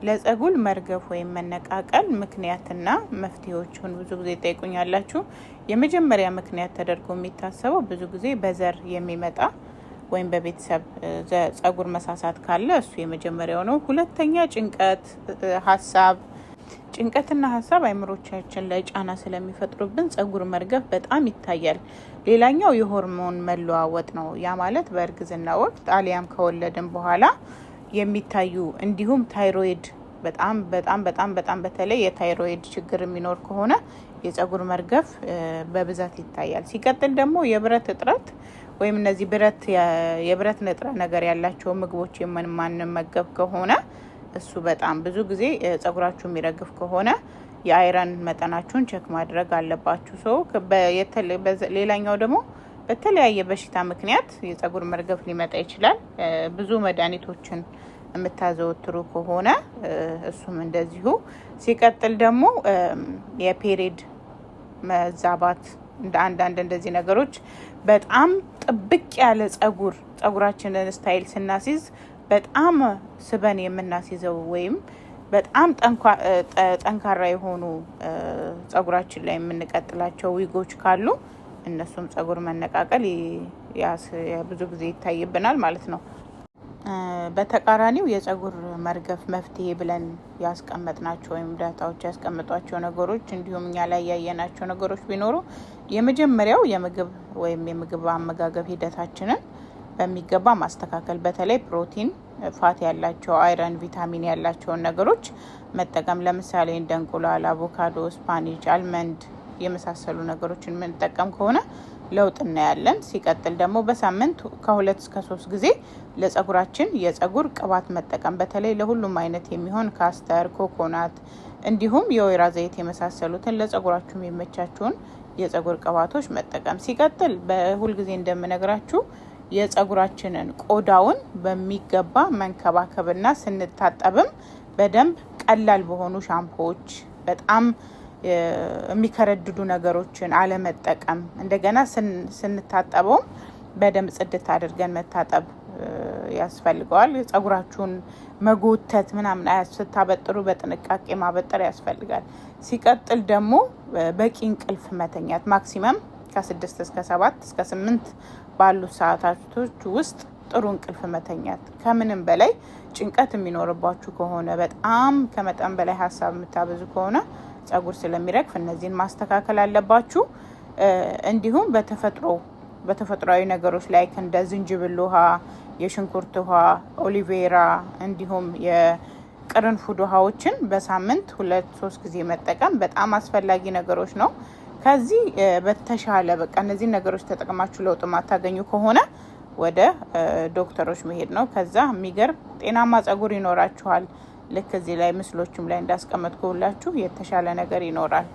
ለጸጉር መርገፍ ወይም መነቃቀል ምክንያትና መፍትሄዎቹን ብዙ ጊዜ ጠይቁኛላችሁ። የመጀመሪያ ምክንያት ተደርጎ የሚታሰበው ብዙ ጊዜ በዘር የሚመጣ ወይም በቤተሰብ ጸጉር መሳሳት ካለ እሱ የመጀመሪያው ነው። ሁለተኛ ጭንቀትና ሀሳብ አይምሮቻችን ላይ ጫና ስለሚፈጥሩብን ጸጉር መርገፍ በጣም ይታያል። ሌላኛው የሆርሞን መለዋወጥ ነው። ያ ማለት በእርግዝና ወቅት አሊያም ከወለድን በኋላ የሚታዩ እንዲሁም ታይሮይድ በጣም በተለይ የታይሮይድ ችግር የሚኖር ከሆነ የጸጉር መርገፍ በብዛት ይታያል። ሲቀጥል ደግሞ የብረት እጥረት ወይም እነዚህ የብረት ንጥረ ነገር ያላቸው ምግቦች የማንመገብ ከሆነ እሱ በጣም ብዙ ጊዜ ጸጉራችሁ የሚረግፍ ከሆነ የአይረን መጠናችሁን ቼክ ማድረግ አለባችሁ። ሌላኛው ደግሞ በተለያየ በሽታ ምክንያት የጸጉር መርገፍ ሊመጣ ይችላል። ብዙ መድኃኒቶችን የምታዘወትሩ ከሆነ እሱም እንደዚሁ። ሲቀጥል ደግሞ የፔሪድ መዛባት እንደ አንዳንድ እንደዚህ ነገሮች በጣም ጥብቅ ያለ ጸጉራችንን ስታይል ስናሲዝ በጣም ስበን የምናሲዘው ወይም በጣም ጠንካራ የሆኑ ጸጉራችን ላይ የምንቀጥላቸው ዊጎች ካሉ እነሱም ጸጉር መነቃቀል ብዙ ጊዜ ይታይብናል ማለት ነው። በተቃራኒው የጸጉር መርገፍ መፍትሄ ብለን ያስቀመጥናቸው ወይም ዳታዎች ያስቀመጧቸው ነገሮች እንዲሁም እኛ ላይ ያየናቸው ነገሮች ቢኖሩ የመጀመሪያው የምግብ አመጋገብ ሂደታችንን በሚገባ ማስተካከል፣ በተለይ ፕሮቲን፣ ፋት ያላቸው አይረን፣ ቪታሚን ያላቸውን ነገሮች መጠቀም። ለምሳሌ እንደ እንቁላል፣ አቮካዶ፣ ስፓኒች፣ አልመንድ የመሳሰሉ ነገሮችን የምንጠቀም ከሆነ ለውጥ እናያለን። ሲቀጥል ደግሞ በሳምንት ከ2 እስከ 3 ጊዜ ለጸጉራችን የጸጉር ቅባት መጠቀም፣ በተለይ ለሁሉም አይነት የሚሆን ካስተር፣ ኮኮናት እንዲሁም የወይራ ዘይት የመሳሰሉትን ለጸጉራችሁ የሚመቻቸውን የጸጉር ቅባቶች መጠቀም። ሲቀጥል በሁልጊዜ እንደምነግራችሁ የጸጉራችንን ቆዳውን በሚገባ መንከባከብና ስንታጠብም በደንብ ቀላል በሆኑ ሻምፖዎች በጣም የሚከረድዱ ነገሮችን አለመጠቀም። እንደገና ስንታጠበውም በደንብ ጽድት አድርገን መታጠብ ያስፈልገዋል። ጸጉራችሁን መጎተት ምናምን ስታበጥሩ በጥንቃቄ ማበጠር ያስፈልጋል። ሲቀጥል ደግሞ በቂ እንቅልፍ መተኛት፣ ማክሲመም ከ6 እስከ 7 እስከ 8 ባሉት ሰዓታቶች ውስጥ ጥሩ እንቅልፍ መተኛት። ከምንም በላይ ጭንቀት የሚኖርባችሁ ከሆነ በጣም ከመጠን በላይ ሀሳብ የምታበዙ ከሆነ ጸጉር ስለሚረግፍ እነዚህን ማስተካከል አለባችሁ። እንዲሁም በተፈጥሯዊ ነገሮች ላይ እንደ ዝንጅብል ውሃ፣ የሽንኩርት ውሃ፣ ኦሊቬራ እንዲሁም የቅርንፉድ ውሃዎችን በሳምንት 2-3 ጊዜ መጠቀም በጣም አስፈላጊ ነገሮች ነው። ከዚህ በተሻለ እነዚህ ነገሮች ተጠቅማችሁ ለውጥ ማታገኙ ከሆነ ወደ ዶክተሮች መሄድ ነው። ከዛ የሚገርም ጤናማ ጸጉር ይኖራችኋል። ልክ እዚህ ላይ ምስሎችም ላይ እንዳስቀመጥኩላችሁ የተሻለ ነገር ይኖራል።